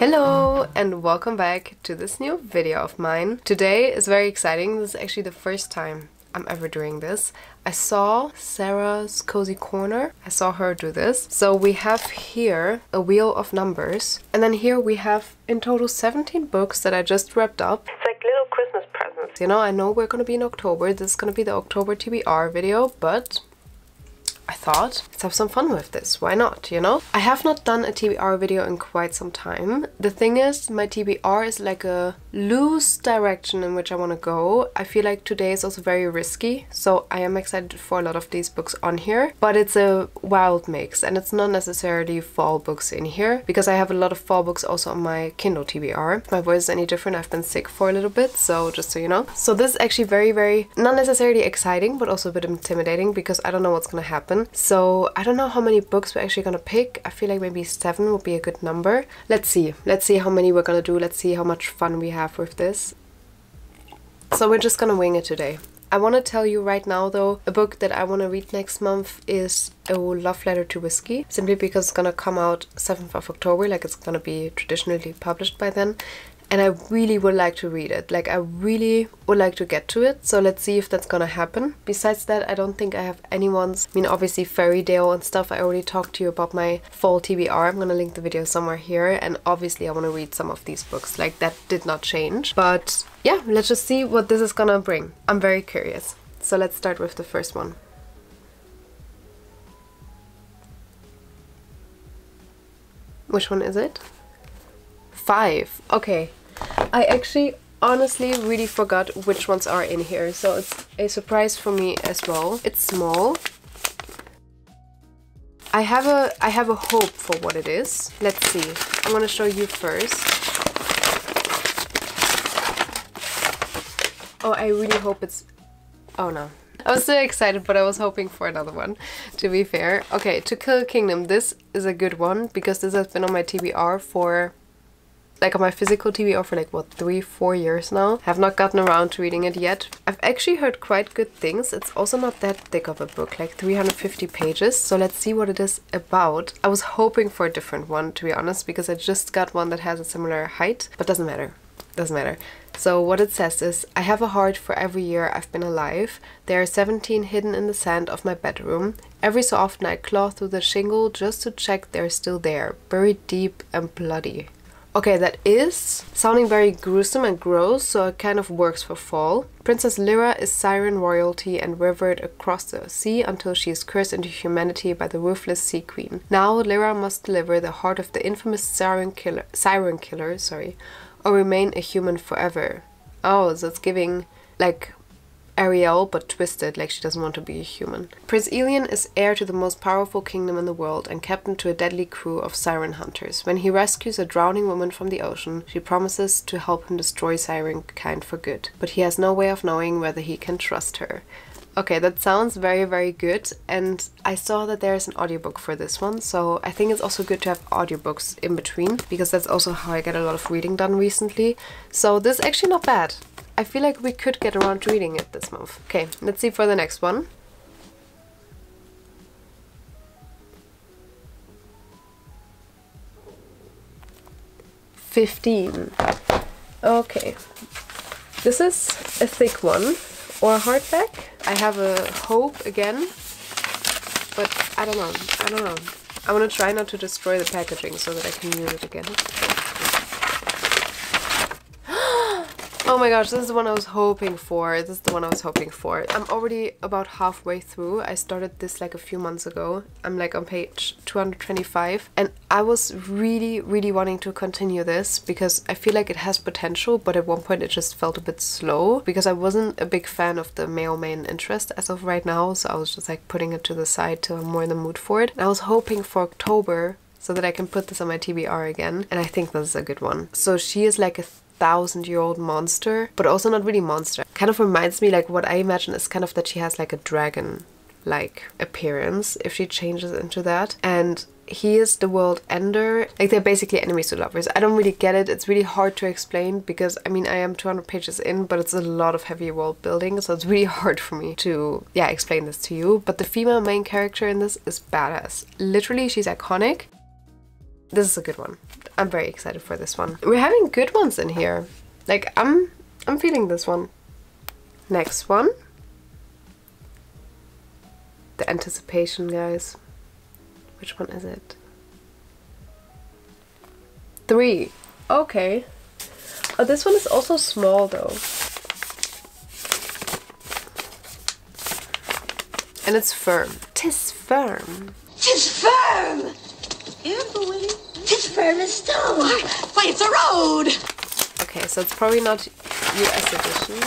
Hello and welcome back to this new video of mine. Today is very exciting. This is actually the first time I'm ever doing this. I saw Sarah's Cozy Corner. I saw her do this. So we have here a wheel of numbers, and then here we have in total 17 books that I just wrapped up. It's like little Christmas presents. You know, I know we're gonna be in October. This is gonna be the October TBR video, but I thought, let's have some fun with this. Why not, you know? I have not done a TBR video in quite some time. The thing is, my TBR is like a loose direction in which I want to go. I feel like today is also very risky, so I am excited for a lot of these books on here. But it's a wild mix, and it's not necessarily fall books in here, because I have a lot of fall books also on my Kindle TBR. If my voice is any different, I've been sick for a little bit, so just so you know. So this is actually very, not necessarily exciting, but also a bit intimidating, because I don't know what's gonna happen. So I don't know how many books we're actually gonna pick. I feel like maybe 7 would be a good number. Let's see how many we're gonna do. Let's see how much fun we have with this. So we're just gonna wing it today. I want to tell you right now though, a book that I want to read next month is A Love Letter to Whiskey, simply because it's gonna come out 7th of October, like it's gonna be traditionally published by then. And I really would like to read it. Like, I really would like to get to it. So let's see if that's gonna happen. Besides that, I don't think I have anyone's. I mean, obviously Fairy Tale and stuff. I already talked to you about my fall TBR. I'm gonna link the video somewhere here. And obviously I want to read some of these books. Like, that did not change. But yeah, let's just see what this is gonna bring. I'm very curious. So let's start with the first one. Which one is it? 5. Okay. I actually honestly really forgot which ones are in here, so it's a surprise for me as well. It's small. I have a hope for what it is. Let's see. I'm gonna show you first. Oh, I really hope it's... Oh no. I was so excited, but I was hoping for another one, to be fair. Okay, To Kill a Kingdom. This is a good one, because this has been on my TBR for... like on my physical TBR for like, what, 3-4 years now. Have not gotten around to reading it yet. I've actually heard quite good things. It's also not that thick of a book, like 350 pages. So let's see what it is about. I was hoping for a different one, to be honest, because I just got one that has a similar height, but doesn't matter. Doesn't matter. So what it says is, I have a heart for every year I've been alive. There are 17 hidden in the sand of my bedroom. Every so often I claw through the shingle just to check they're still there, buried deep and bloody. Okay, that is sounding very gruesome and gross, so it kind of works for fall. Princess Lyra is siren royalty and revered across the sea until she is cursed into humanity by the ruthless sea queen. Now Lyra must deliver the heart of the infamous siren killer, or remain a human forever. Oh, so it's giving like Ariel, but twisted, like she doesn't want to be a human. Prince Elian is heir to the most powerful kingdom in the world and captain to a deadly crew of siren hunters. When he rescues a drowning woman from the ocean, she promises to help him destroy siren kind for good. But he has no way of knowing whether he can trust her. Okay, that sounds very good, and I saw that there's an audiobook for this one, so I think it's also good to have audiobooks in between, because that's also how I get a lot of reading done recently. So this is actually not bad. I feel like we could get around to reading it this month. Okay, let's see for the next one. $15. Okay. This is a thick one, or a hardback. I have a hope again, but I don't know. I want to try not to destroy the packaging so that I can use it again. Oh my gosh, this is the one I was hoping for. This is the one I was hoping for. I'm already about halfway through. I started this like a few months ago. I'm like on page 225, and I was really wanting to continue this because I feel like it has potential, but at one point it just felt a bit slow because I wasn't a big fan of the male main interest as of right now, so I was just like putting it to the side till I'm more in the mood for it. And I was hoping for October so that I can put this on my TBR again, and I think this is a good one. So she is like a 1,000-year-old monster, but also not really monster. Kind of reminds me, like, what I imagine is kind of that she has like a dragon-like appearance if she changes into that. And he is the world ender. Like, they're basically enemies to lovers. I don't really get it. It's really hard to explain because, I mean, I am 200 pages in, but it's a lot of heavy world building, so it's really hard for me to, yeah, explain this to you. But the female main character in this is badass. Literally, she's iconic. This is a good one. I'm very excited for this one. We're having good ones in here. Like, I'm feeling this one. Next one. The anticipation, guys. Which one is it? 3. Okay. Oh, this one is also small though. And it's firm. 'Tis firm. 'Tis firm! Careful, Willie. 'Tis firm as stone. Why, it's a road! Okay, so it's probably not US edition.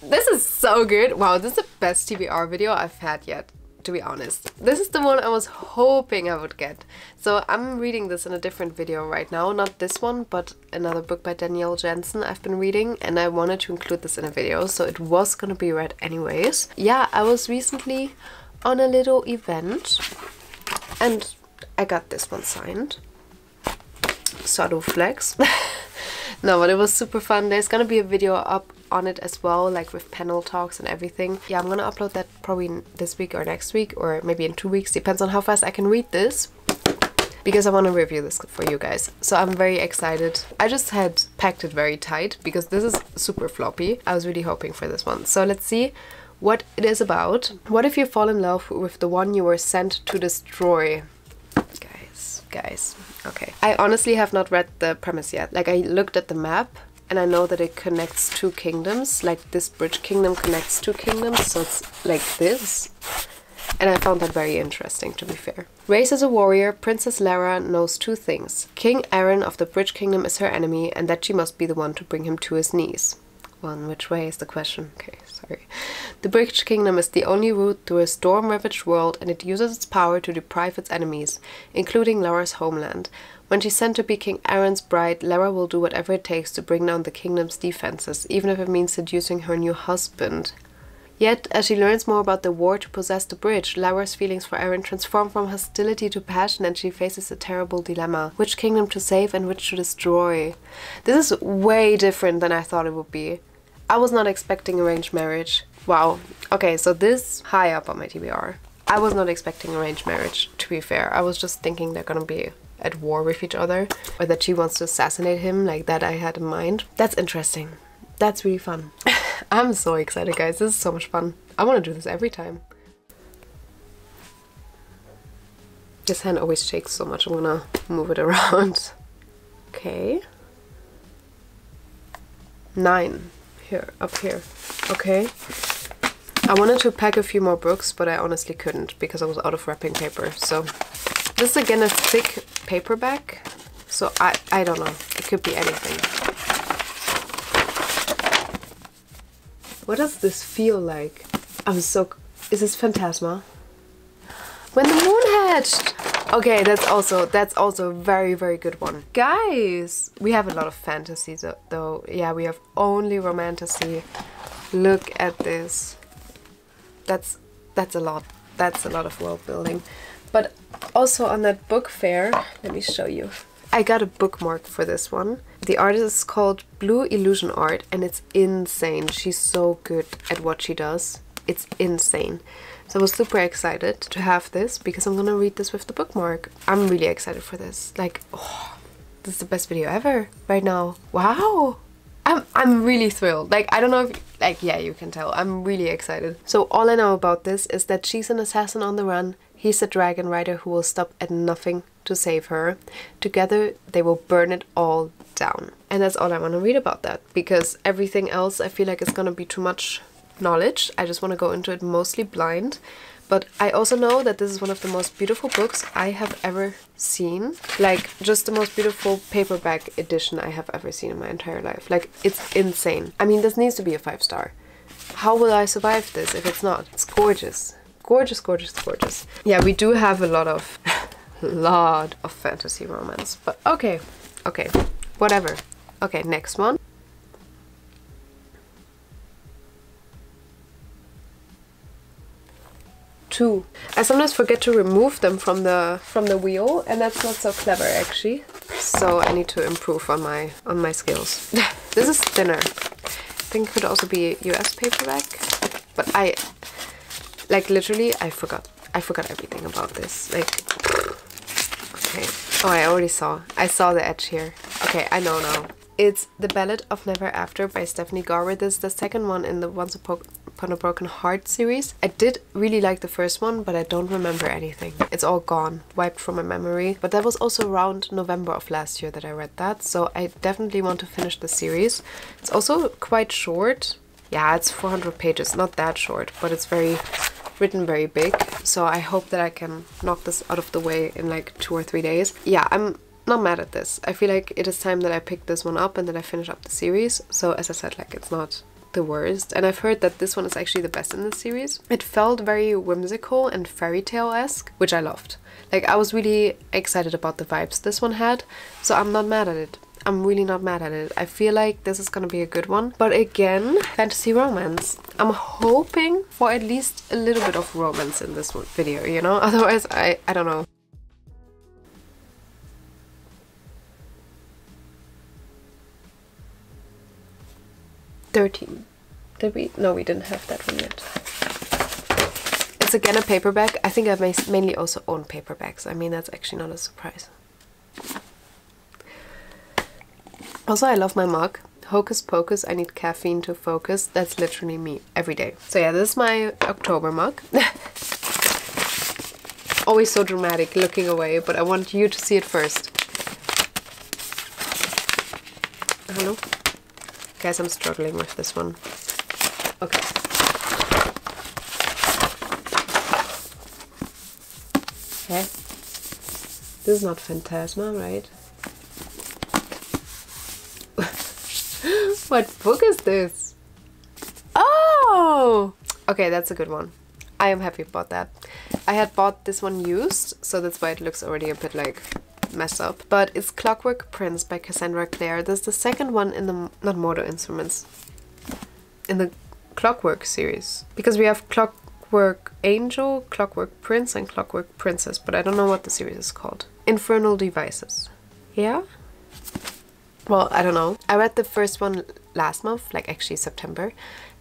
This is so good. Wow, this is the best TBR video I've had yet, to be honest. This is the one I was hoping I would get. So I'm reading this in a different video right now. Not this one, but another book by Danielle Jensen I've been reading. And I wanted to include this in a video, so it was gonna be read anyways. Yeah, I was recently on a little event and I got this one signed. Sort of flex. No, but it was super fun. There's gonna be a video up on it as well, like with panel talks and everything. Yeah, I'm gonna upload that probably this week or next week, or maybe in 2 weeks, depends on how fast I can read this, because I want to review this for you guys. So I'm very excited. I just had packed it very tight because this is super floppy. I was really hoping for this one. So let's see what it is about. What if you fall in love with the one you were sent to destroy? Guys, okay. I honestly have not read the premise yet. Like, I looked at the map and I know that it connects 2 kingdoms. Like, this bridge kingdom connects 2 kingdoms, so it's like this. And I found that very interesting, to be fair. Raised as a warrior, Princess Lara knows 2 things. King Aaron of the Bridge Kingdom is her enemy, and that she must be the one to bring him to his knees. Well, in which way is the question? Okay, sorry. The Bridge Kingdom is the only route through a storm-ravaged world, and it uses its power to deprive its enemies, including Lara's homeland. When she's sent to be King Aaron's bride, Lara will do whatever it takes to bring down the kingdom's defenses, even if it means seducing her new husband. Yet, as she learns more about the war to possess the bridge, Lara's feelings for Aaron transform from hostility to passion, and she faces a terrible dilemma. Which kingdom to save and which to destroy? This is way different than I thought it would be. I was not expecting arranged marriage. Wow. Okay, so this high up on my TBR. I was not expecting arranged marriage, to be fair. I was just thinking they're gonna be at war with each other, or that she wants to assassinate him, like that I had in mind. That's interesting. That's really fun. I'm so excited, guys. This is so much fun. I want to do this every time. This hand always shakes so much. I'm gonna move it around. Okay. 9. Here, up here. Okay. I wanted to pack a few more books, but I honestly couldn't because I was out of wrapping paper. So this is again a thick paperback. So I don't know. It could be anything. What does this feel like? Is this Phantasma? When the moon hatched! Okay, that's also a very, very good one. Guys, we have a lot of fantasy though. Yeah, we have only romantasy. Look at this. That's a lot. That's a lot of world building. But also on that book fair, let me show you. I got a bookmark for this one. The artist is called Blue Illusion Art, and it's insane. She's so good at what she does. It's insane. So I was super excited to have this because I'm gonna read this with the bookmark. I'm really excited for this. Like, oh, this is the best video ever right now. Wow. I'm really thrilled. Like, I don't know if, like, yeah, you can tell. I'm really excited. So all I know about this is that she's an assassin on the run. He's a dragon rider who will stop at nothing to save her. Together, they will burn it all down. And that's all I want to read about that, because everything else I feel like is gonna be too much knowledge. I just want to go into it mostly blind. But I also know that this is one of the most beautiful books I have ever seen. Like, just the most beautiful paperback edition I have ever seen in my entire life. Like, it's insane. I mean, this needs to be a 5-star. How will I survive this if it's not? It's gorgeous. Gorgeous, gorgeous, gorgeous. Yeah, we do have a lot of fantasy romance. But okay, whatever. Okay, next one. Two. I sometimes forget to remove them from the wheel, and that's not so clever actually. So I need to improve on my skills. This is thinner. I think it could also be US paperback, but I like literally I forgot. I forgot everything about this. Like, okay. Oh, I saw the edge here. Okay, I know now. It's The Ballad of Never After by Stephanie Garber. This is the second one in the Once Upon a Broken Heart series. I did really like the first one, but I don't remember anything. It's all gone, wiped from my memory. But that was also around November of last year that I read that, so I definitely want to finish the series. It's also quite short. Yeah, it's 400 pages, not that short, but it's written very big. So I hope that I can knock this out of the way in like 2 or 3 days. Yeah, I'm not mad at this. I feel like it is time that I pick this one up and that I finish up the series. So as I said, like, it's not the worst. And I've heard that this one is actually the best in the series. It felt very whimsical and fairy tale-esque, which I loved. Like, I was really excited about the vibes this one had, so I'm not mad at it. I'm really not mad at it. I feel like this is gonna be a good one. But again, fantasy romance. I'm hoping for at least a little bit of romance in this one video, you know? Otherwise, I don't know. $13. Did we? No, we didn't have that one yet. It's again a paperback. I think I mainly also own paperbacks. I mean, that's actually not a surprise. Also, I love my mug. Hocus pocus, I need caffeine to focus. That's literally me every day. So yeah, this is my October mug. Always so dramatic, looking away, but I want you to see it first. Hello? Guys, I'm struggling with this one. Okay. Okay. This is not Phantasma, right? What book is this? Oh! Okay, that's a good one. I am happy about that. I had bought this one used, so that's why it looks already a bit like messed up. But it's Clockwork Prince by Cassandra Clare. This is the second one in the, not Motor Instruments, in the Clockwork series. Because we have Clockwork Angel, Clockwork Prince, and Clockwork Princess, but I don't know what the series is called. Infernal Devices. Yeah? Well, I don't know. I read the first one last month, like actually September.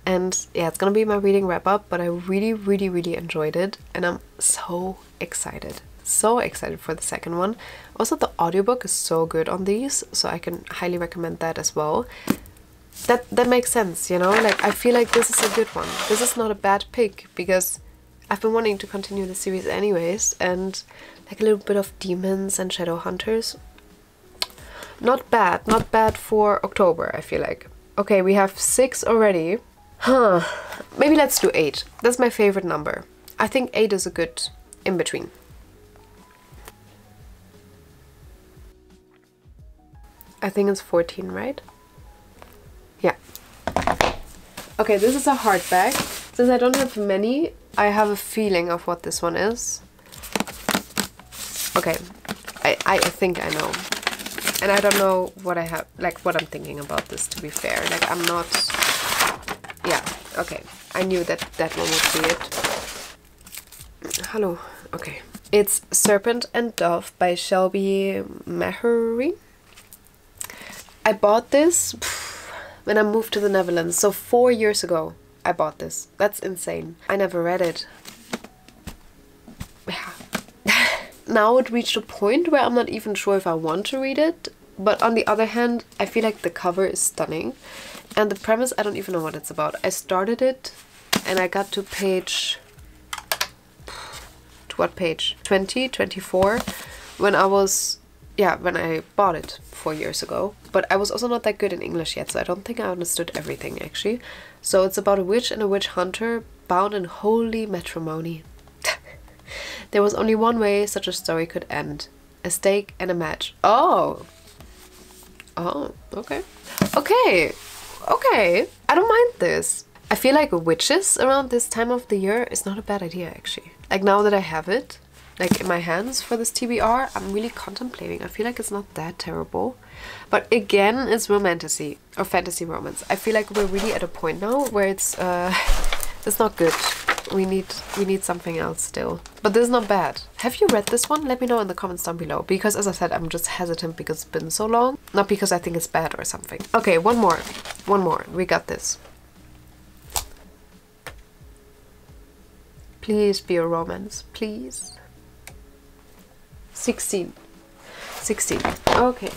And yeah, it's gonna be my reading wrap up, but I really enjoyed it. And I'm so excited. So excited for the second one. Also, the audiobook is so good on these, so I can highly recommend that as well. That makes sense, you know? Like, I feel like this is a good one. This is not a bad pick, because I've been wanting to continue the series anyways, and like a little bit of demons and shadow hunters. Not bad for October, I feel like. Okay, we have 6 already. Huh, maybe let's do 8. That's my favorite number. I think 8 is a good in-between. I think it's 14, right? Yeah. Okay, this is a hardback. Since I don't have many, I have a feeling of what this one is. Okay, I think I know. And I don't know what I have, like what I'm thinking about this, to be fair. Like, I'm not... Yeah, okay. I knew that that one would be it. Hello. Okay. It's Serpent and Dove by Shelby Meharry. I bought this when I moved to the Netherlands. So 4 years ago, I bought this. That's insane. I never read it. Yeah. Now it reached a point where I'm not even sure if I want to read it. But on the other hand, I feel like the cover is stunning. And the premise, I don't even know what it's about. I started it and I got to page... To what page? 20, 24? When I was... Yeah, when I bought it 4 years ago. But I was also not that good in English yet, so I don't think I understood everything, actually. So it's about a witch and a witch hunter bound in holy matrimony. There was only one way such a story could end. A stake and a match. Oh! Oh, okay. Okay! Okay! I don't mind this. I feel like witches around this time of the year is not a bad idea, actually. Like, now that I have it, like, in my hands for this TBR, I'm really contemplating. I feel like it's not that terrible. But again, it's romantasy or fantasy romance. I feel like we're really at a point now where it's not good. We need something else still. But this is not bad. Have you read this one? Let me know in the comments down below. Because as I said, I'm just hesitant because it's been so long. Not because I think it's bad or something. Okay, one more. One more. We got this. Please be a romance, please. 16. 16. Okay.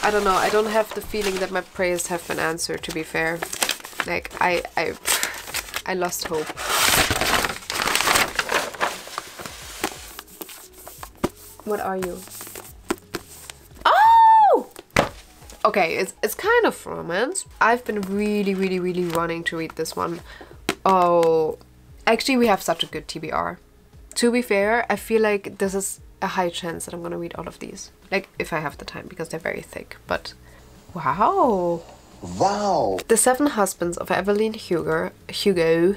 I don't know, I don't have the feeling that my prayers have been answered, to be fair. Like, I lost hope. What are you? Oh! Okay, it's kind of romance. I've been really wanting to read this one. Oh, actually we have such a good TBR. To be fair, I feel like this is a high chance that I'm gonna read all of these. Like, if I have the time, because they're very thick, but wow. Wow. The Seven Husbands of Evelyn Hugo. The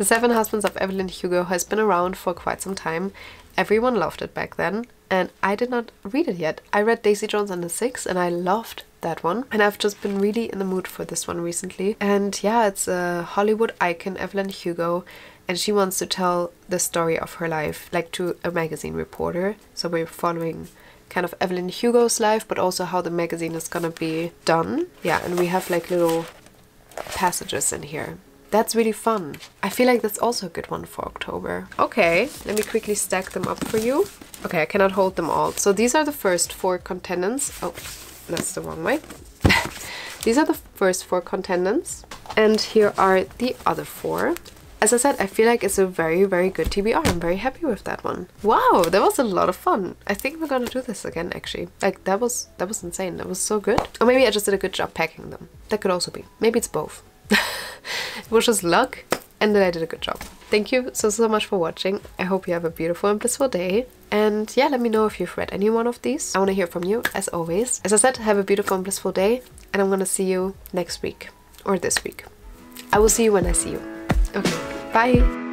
Seven Husbands of Evelyn Hugo has been around for quite some time. Everyone loved it back then, and I did not read it yet. I read Daisy Jones and the Six, and I loved that one. And I've just been really in the mood for this one recently. And yeah, it's a Hollywood icon, Evelyn Hugo, and she wants to tell the story of her life, like to a magazine reporter. So we're following kind of Evelyn Hugo's life, but also how the magazine is gonna be done. Yeah, and we have like little passages in here. That's really fun. I feel like that's also a good one for October. Okay, let me quickly stack them up for you. Okay, I cannot hold them all. So these are the first 4 contendants. Oh, that's the wrong way. These are the first 4 contendants. And here are the other 4. As I said, I feel like it's a very good TBR. I'm very happy with that one. Wow, that was a lot of fun. I think we're gonna do this again, actually. Like, that was insane. That was so good. Or maybe I just did a good job packing them. That could also be. Maybe it's both. It was just luck, and then I did a good job. Thank you so much for watching. I hope you have a beautiful and blissful day. And yeah, let me know if you've read any one of these. I want to hear from you, as always. As I said, have a beautiful and blissful day, and I'm gonna see you next week. Or this week. I will see you when I see you. Okay, bye!